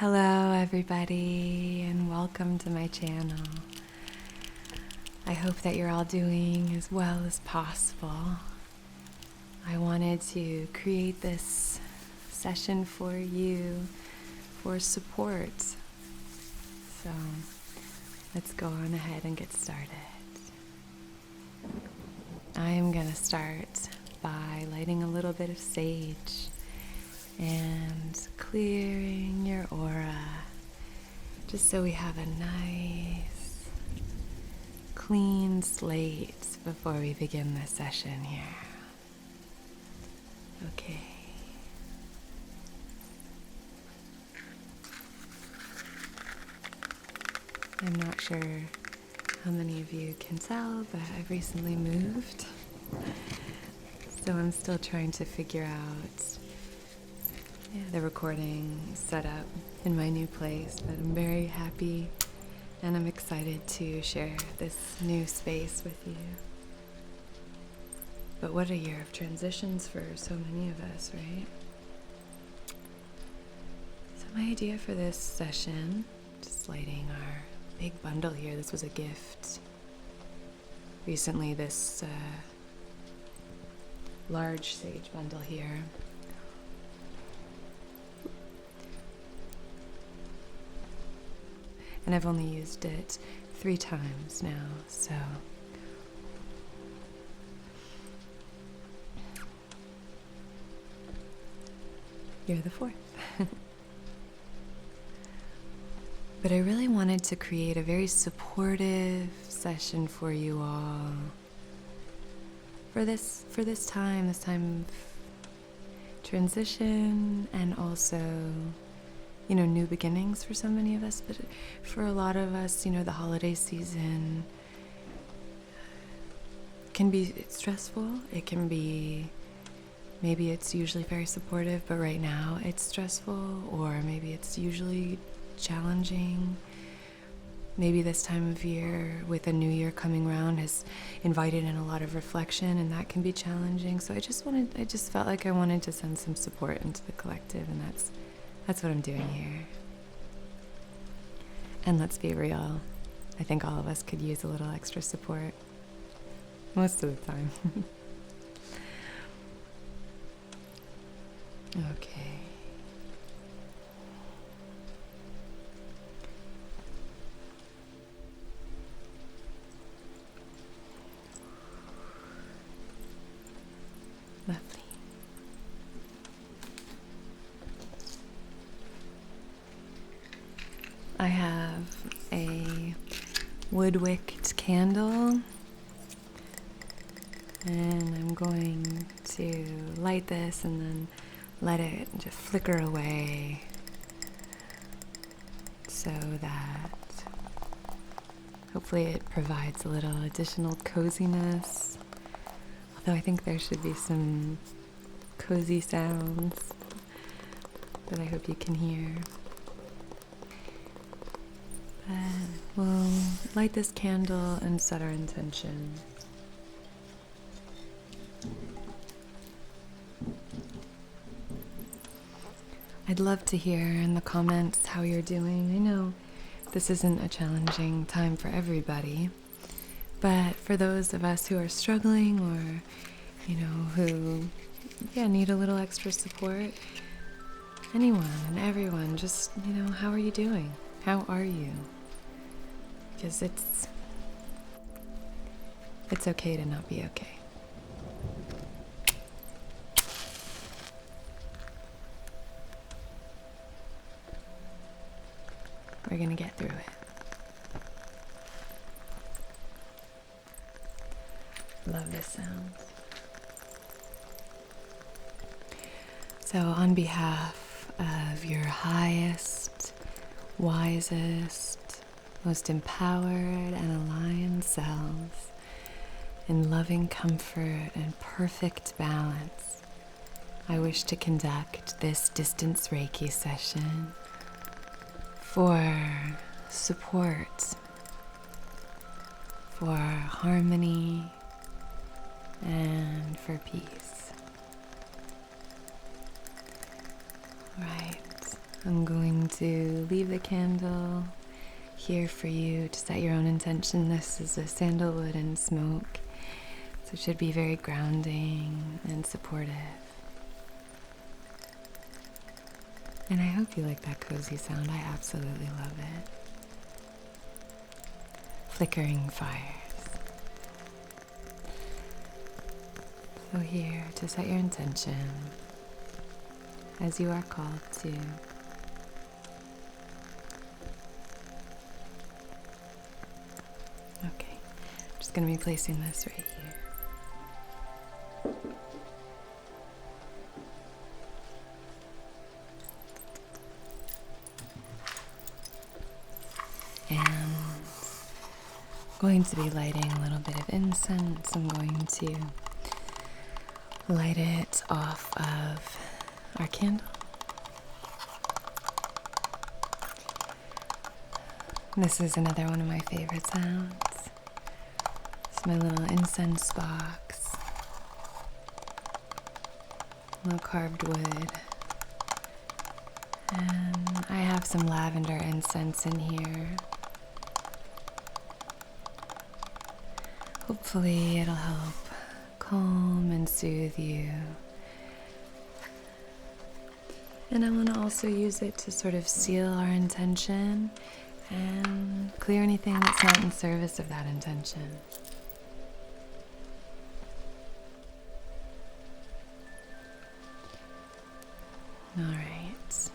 Hello everybody and welcome to my channel. I hope that you're all doing as well as possible. I wanted to create this session for you for support. So let's go on ahead and get started. I am going to start by lighting a little bit of sage and clearing your aura, just so we have a nice, clean slate before we begin this session here. Okay. I'm not sure how many of you can tell, but I've recently moved, so I'm still trying to figure out the recording setup in my new place, but I'm very happy and I'm excited to share this new space with you. But what a year of transitions for so many of us, right? So my idea for this session, just lighting our big bundle here, this was a gift. Recently, this large sage bundle here. And I've only used it 3 times now, so you're the 4th. But I really wanted to create a very supportive session for you all for this time of transition, and also new beginnings for so many of us. But for a lot of us, the holiday season can be stressful. It can be, maybe it's usually very supportive, but right now it's stressful, or maybe it's usually challenging. Maybe this time of year with a new year coming around has invited in a lot of reflection, and that can be challenging. So I just felt like I wanted to send some support into the collective, and that's what I'm doing here. And let's be real, I think all of us could use a little extra support most of the time. Okay. Lovely. I have a wood-wicked candle, and I'm going to light this and then let it just flicker away so that hopefully it provides a little additional coziness. Although I think there should be some cozy sounds that I hope you can hear. We'll light this candle and set our intention. I'd love to hear in the comments how you're doing. I know this isn't a challenging time for everybody, but for those of us who are struggling, or who need a little extra support, anyone and everyone, just how are you doing? How are you? Because it's okay to not be okay. We're gonna get through it. Love this sound. So on behalf of your highest, wisest, most empowered and aligned selves, in loving comfort and perfect balance, I wish to conduct this distance Reiki session for support, for harmony, and for peace. Right. I'm going to leave the candle here for you to set your own intention. This is a sandalwood and smoke, so it should be very grounding and supportive. And I hope you like that cozy sound. I absolutely love it. Flickering fires. So here, to set your intention, as you are called to. Okay, I'm just going to be placing this right here. And I'm going to be lighting a little bit of incense. I'm going to light it off of our candle. This is another one of my favorite sounds. It's my little incense box. Little carved wood. And I have some lavender incense in here. Hopefully it'll help calm and soothe you. And I want to also use it to sort of seal our intention and clear anything that's not in service of that intention. All right.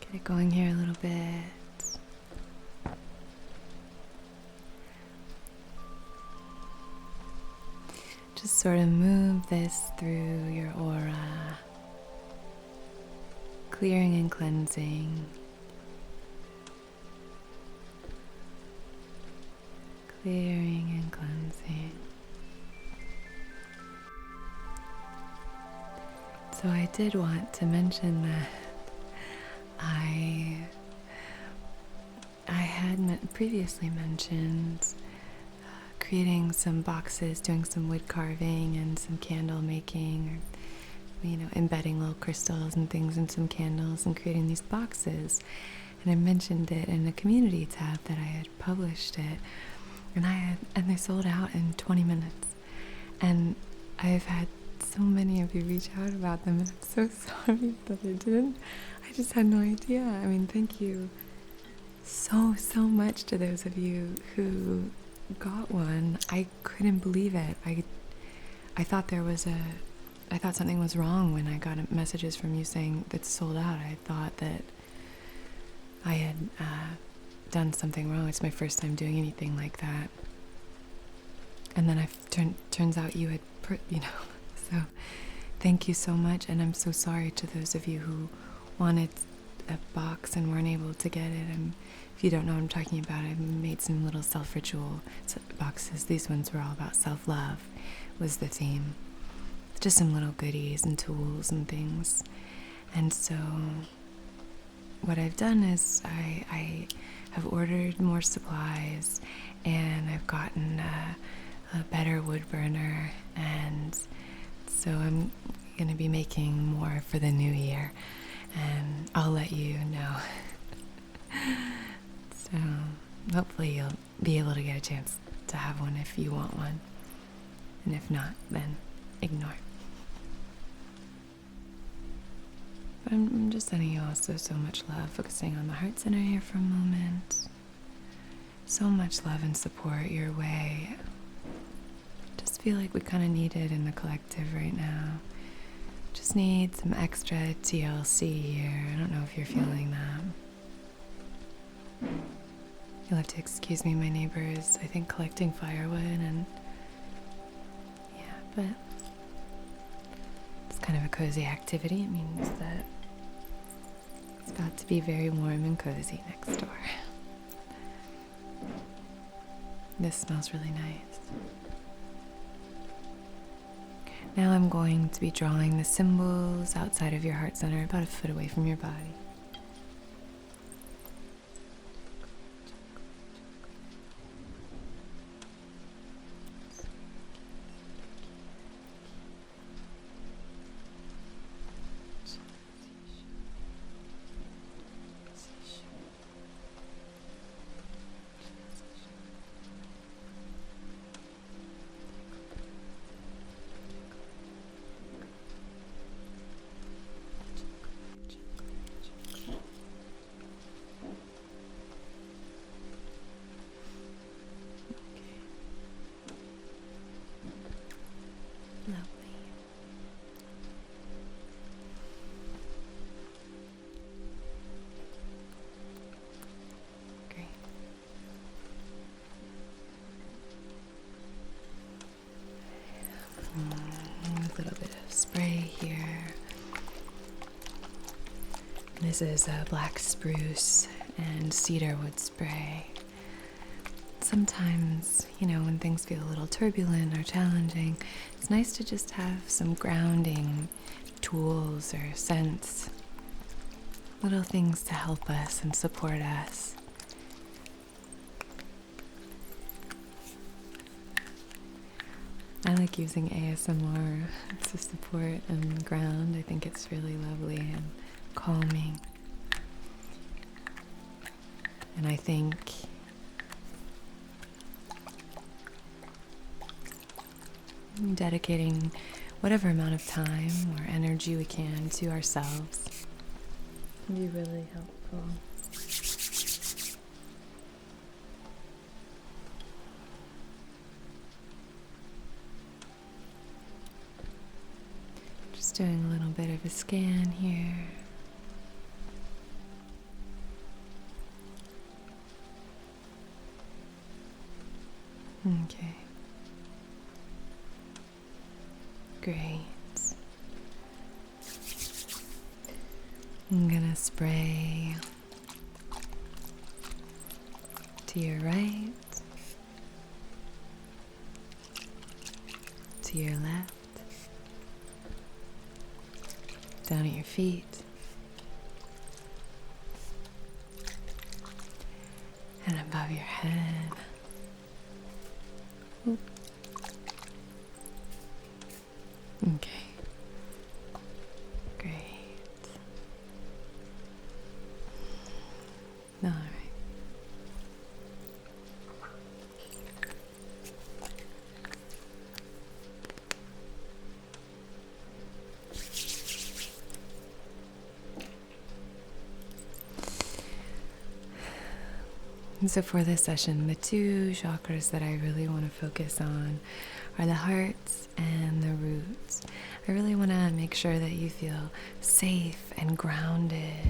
Get it going here a little bit. Just sort of move this through your aura, clearing and cleansing. Clearing and cleansing. So I did want to mention that I had previously mentioned creating some boxes, doing some wood carving and some candle making, or, embedding little crystals and things in some candles and creating these boxes. And I mentioned it in a community tab that I had published it. And they sold out in 20 minutes. And I've had so many of you reach out about them, and I'm so sorry that I didn't. I just had no idea. I mean, thank you so much to those of you who got one. I couldn't believe it. I thought I thought something was wrong when I got messages from you saying it's sold out. I thought that I had done something wrong. It's my first time doing anything like that. And then turns out you had, so thank you so much. And I'm so sorry to those of you who wanted a box and weren't able to get it. If you don't know what I'm talking about, I made some little self-ritual boxes. These ones were all about self-love, was the theme. Just some little goodies and tools and things. And so what I've done is I have ordered more supplies, and I've gotten a better wood burner, and so I'm going to be making more for the new year, and I'll let you know. So hopefully you'll be able to get a chance to have one if you want one, and if not, then ignore. But I'm just sending you all so much love, focusing on the heart center here for a moment. So much love and support your way. Just feel like we kind of need it in the collective right now. Just need some extra TLC here. I don't know if you're feeling that. You'll have to excuse me, my neighbor is, I think, collecting firewood, and yeah, but it's kind of a cozy activity. It means that it's about to be very warm and cozy next door. This smells really nice. Now I'm going to be drawing the symbols outside of your heart center, about a foot away from your body. spray here. This is a black spruce and cedar wood spray. Sometimes, when things feel a little turbulent or challenging, it's nice to just have some grounding tools or scents, little things to help us and support us. I like using ASMR to support and ground. I think it's really lovely and calming. And I think dedicating whatever amount of time or energy we can to ourselves can be really helpful. Just doing a little bit of a scan here. Okay. Great. I'm gonna spray to your right, to your left, down at your feet, and above your head. Oop. Okay. Great. All right. So for this session, the two chakras that I really want to focus on are the hearts and the roots. I really want to make sure that you feel safe and grounded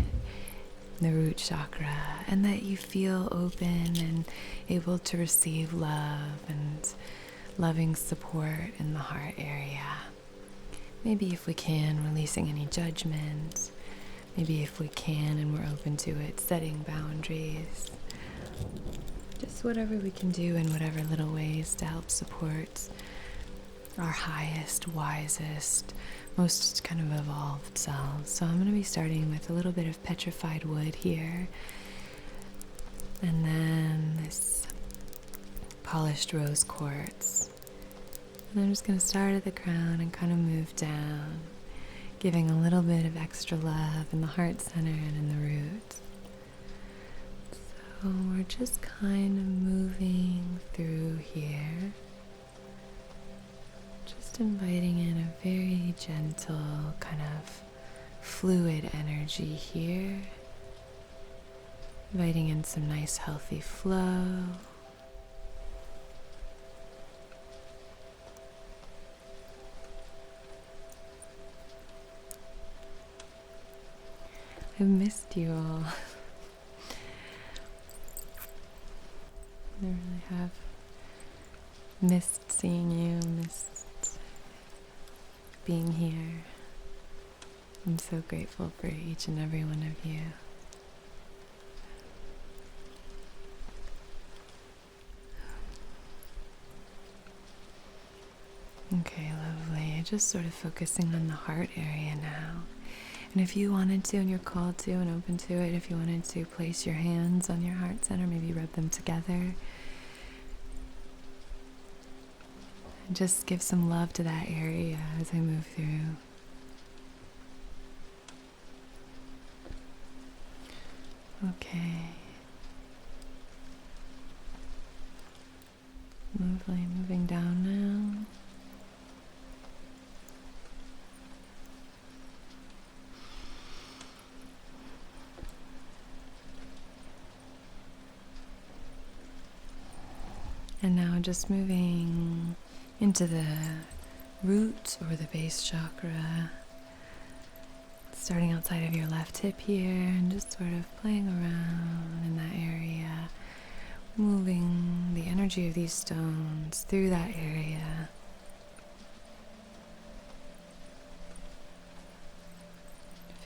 in the root chakra, and that you feel open and able to receive love and loving support in the heart area. Maybe if we can, releasing any judgment. Maybe if we can and we're open to it, setting boundaries. Just whatever we can do in whatever little ways to help support our highest, wisest, most kind of evolved selves. So I'm going to be starting with a little bit of petrified wood here, and then this polished rose quartz. And I'm just going to start at the crown and kind of move down, giving a little bit of extra love in the heart center and in the root. So we're just kind of moving through here, just inviting in a very gentle kind of fluid energy here, inviting in some nice healthy flow. I've missed you all. I really have missed seeing you, missed being here. I'm so grateful for each and every one of you. Okay, lovely. Just sort of focusing on the heart area now. And if you wanted to, and you're called to and open to it, if you wanted to place your hands on your heart center, maybe rub them together. And just give some love to that area as I move through. Okay. Lovely. Moving down now. And now just moving into the root or the base chakra, starting outside of your left hip here and just sort of playing around in that area, moving the energy of these stones through that area.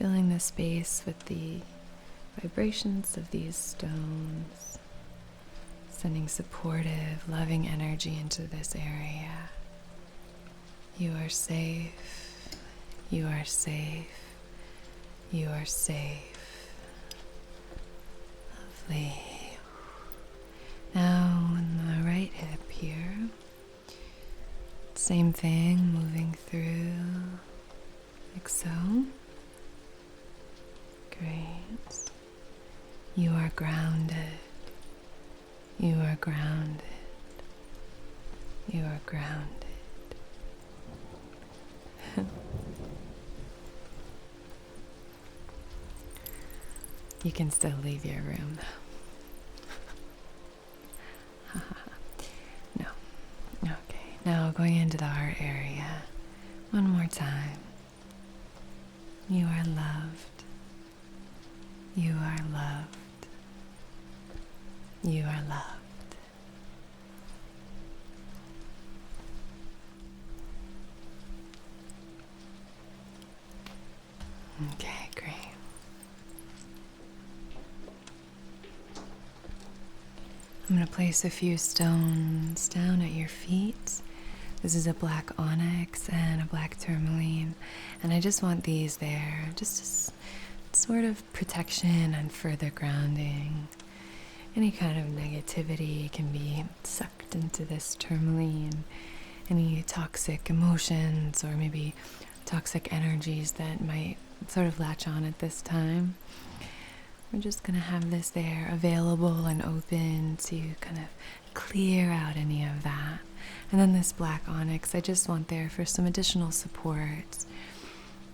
filling the space with the vibrations of these stones, sending supportive, loving energy into this area. You are safe. You are safe. You are safe. Lovely. Now in the right hip here, same thing, moving through like so. Great. You are grounded. You are grounded. You are grounded. You can still leave your room. No. Okay. Now going into the heart area. One more time. You are loved. You are loved. You are loved. Okay, great. I'm going to place a few stones down at your feet. This is a black onyx and a black tourmaline, and I just want these there just as sort of protection and further grounding. Any kind of negativity can be sucked into this tourmaline. Any toxic emotions or maybe toxic energies that might sort of latch on at this time. We're just going to have this there available and open to kind of clear out any of that. And then this black onyx, I just want there for some additional support.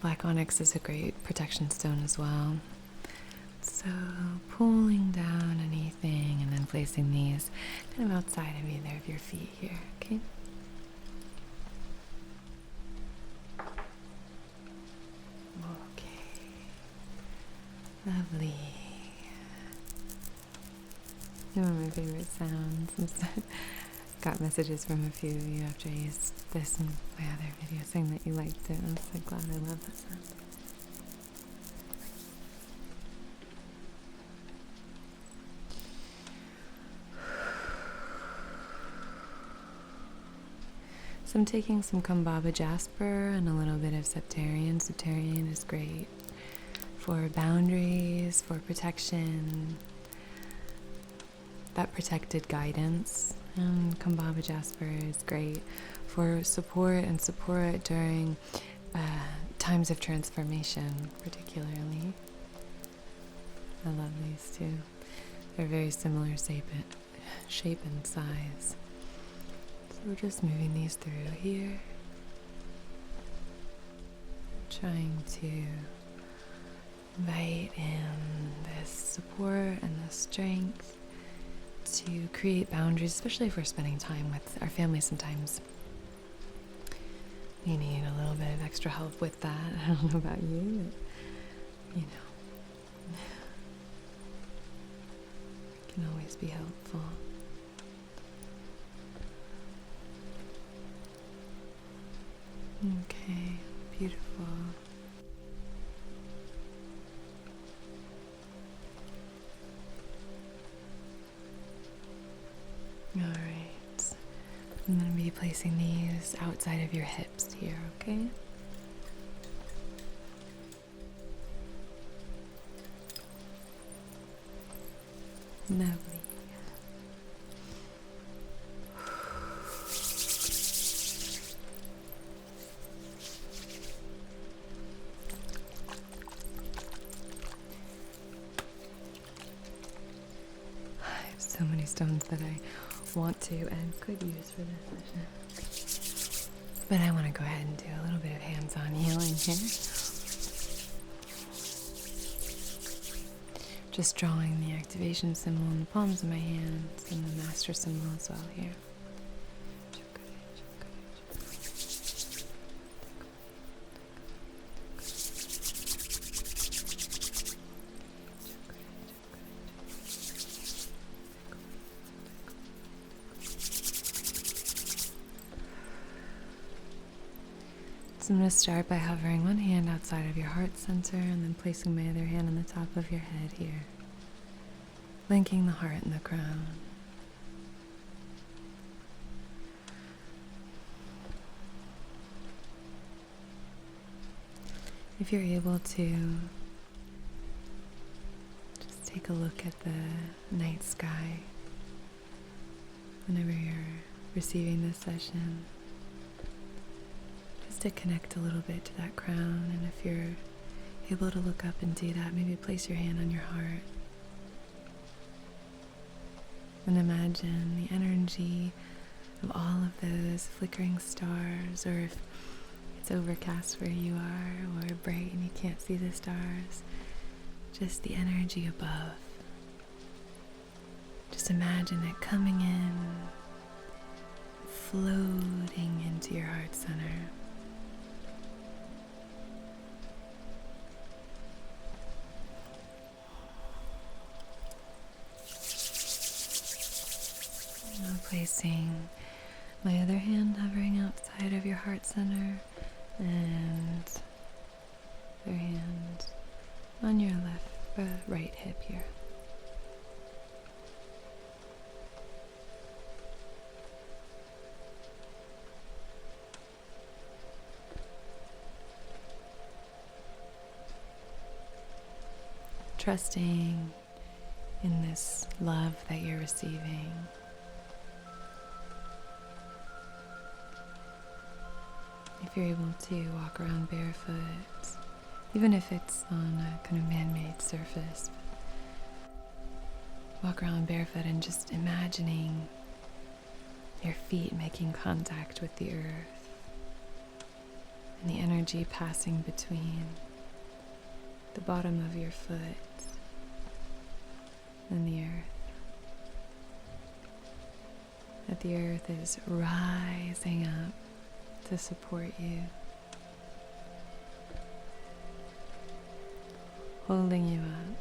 Black onyx is a great protection stone as well. So pulling down anything and then placing these kind of outside of either of your feet here, okay? Okay. Lovely. One of my favorite sounds. Got messages from a few of you after I used this in my other video saying that you liked it. I was so glad. I love that sound. So I'm taking some Kumbhaba jasper and a little bit of septarian. Septarian is great for boundaries, for protection, that protected guidance. And Kumbhaba jasper is great for support during times of transformation, particularly. I love these too. They're very similar shape and size. So we're just moving these through here, trying to invite in this support and this strength to create boundaries, especially if we're spending time with our family. Sometimes we need a little bit of extra help with that. I don't know about you, but it can always be helpful. Okay, beautiful. All right, I'm going to be placing these outside of your hips here, okay? Lovely. I have so many stones that I want to and could use for this session. But I want to go ahead and do a little bit of hands-on healing here. Just drawing the activation symbol in the palms of my hands and the master symbol as well here. So I'm going to start by hovering one hand outside of your heart center and then placing my other hand on the top of your head here, linking the heart and the crown. If you're able to, just take a look at the night sky whenever you're receiving this session, just to connect a little bit to that crown. And if you're able to look up and do that, maybe place your hand on your heart and imagine the energy of all of those flickering stars, or if it's overcast where you are or bright and you can't see the stars, just the energy above. Just imagine it coming in, floating into your heart center. Now placing my other hand hovering outside of your heart center, and other hand on your right hip here. Trusting in this love that you're receiving. If you're able to walk around barefoot, even if it's on a kind of man-made surface, walk around barefoot and just imagining your feet making contact with the earth and the energy passing between the bottom of your foot and the earth. That the earth is rising up to support you, holding you up.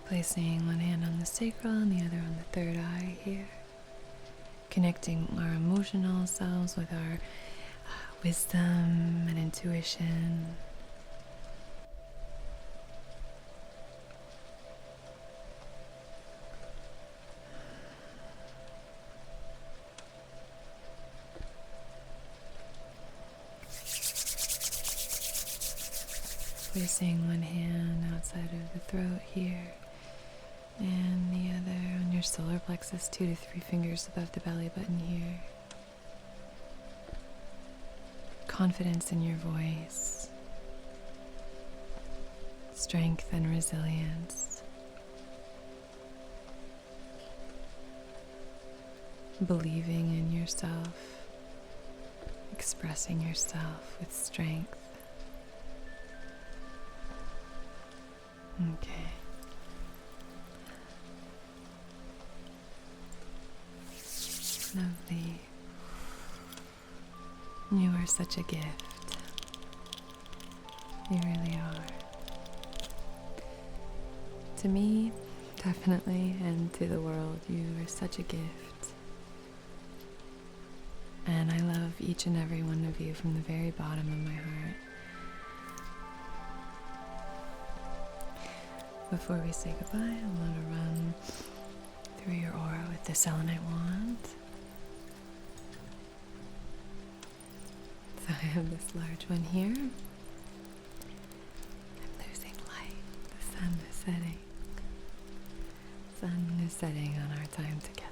Placing one hand on the sacral and the other on the third eye here. Connecting our emotional selves with our wisdom and intuition. Placing one hand outside of the throat here, and the other on your solar plexus, 2 to 3 fingers above the belly button here. Confidence in your voice, strength and resilience, believing in yourself, expressing yourself with strength. Okay. Lovely. You are such a gift. You really are. To me, definitely, and to the world, you are such a gift. And I love each and every one of you from the very bottom of my heart. Before we say goodbye, I want to run through your aura with the selenite wand. So I have this large one here. I'm losing light. The sun is setting. Sun is setting on our time together.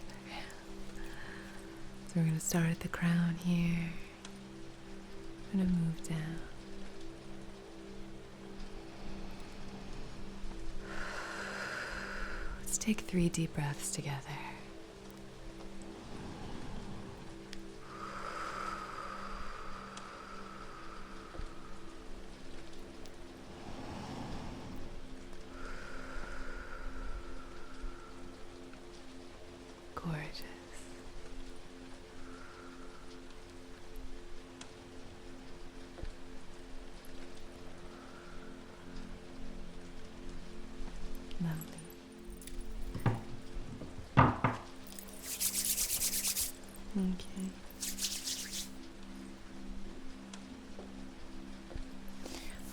So we're going to start at the crown here. I'm going to move down. Let's take 3 deep breaths together. Gorgeous.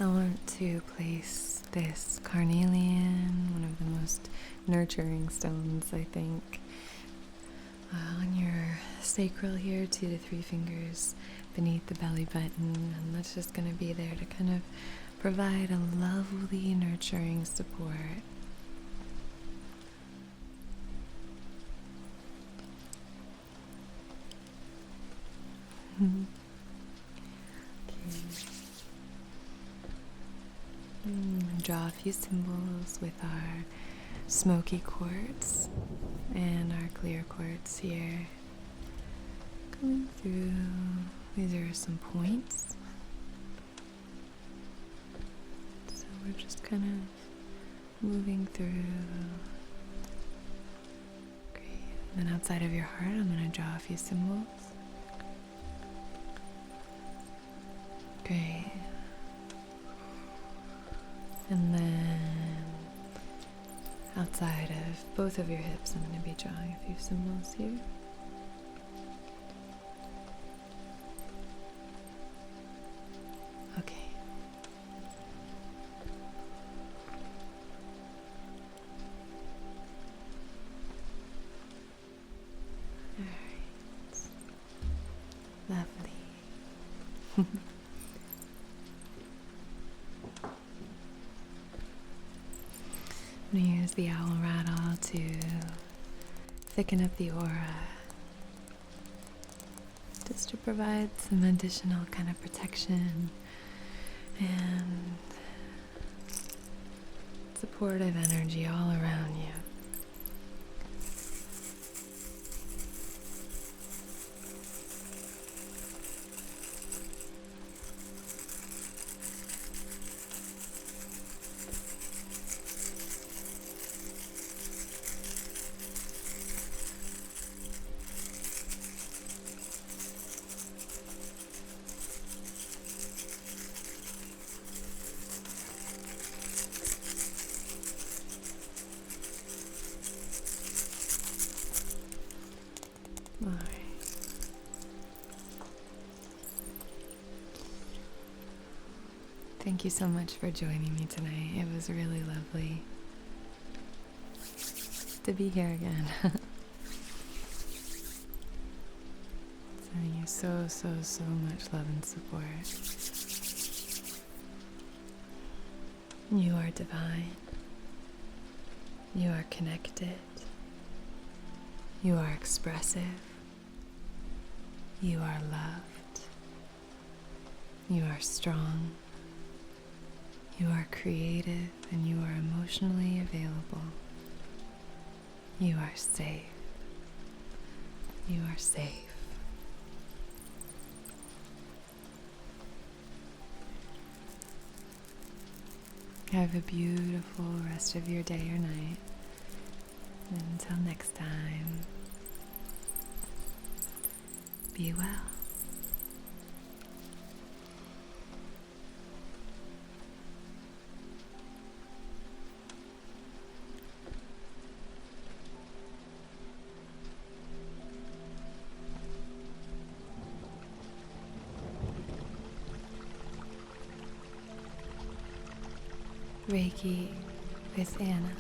I want to place this carnelian, one of the most nurturing stones, I think, on your sacral here, 2 to 3 fingers beneath the belly button, and that's just going to be there to kind of provide a lovely, nurturing support. Draw a few symbols with our smoky quartz and our clear quartz here. Coming through, these are some points. So we're just kind of moving through. Great. And then outside of your heart, I'm going to draw a few symbols. Great. And then outside of both of your hips, I'm going to be drawing a few symbols here. Okay. All right. Lovely. I'm going to use the owl rattle to thicken up the aura, just to provide some additional kind of protection and supportive energy all around you. All right. Thank you so much for joining me tonight. It was really lovely to be here again. Sending you so much love and support. You are divine. You are connected. You are expressive. You are loved. You are strong. You are creative, and you are emotionally available. You are safe. You are safe. Have a beautiful rest of your day or night. And until next time, be well. Reiki with Anna.